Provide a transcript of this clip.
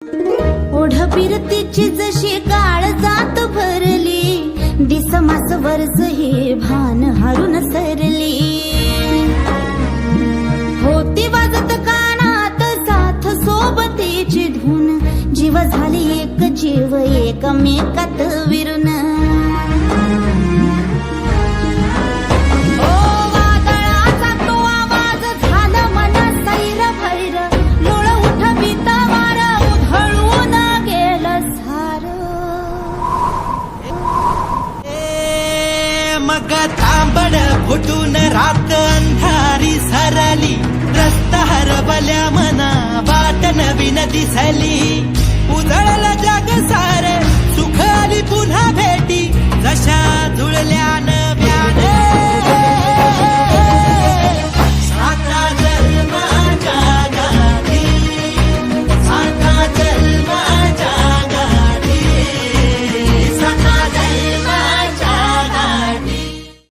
ओढ फिरतीची जशी काळ जात भरली, दिसमास वर्ष हे भान हारून सरली. होती वाजत कानात साथ सोबतीची धून, जीव झाली एक जीव एकमेकात विरून. मग तांबड फुटून रात अंधारी सरली, रस्ता हरवल्या मना वाट नवीन दिसली. उजळलं जग सारे सुख आली पुन्हा भेटी, जशा जुळल्या नव्याने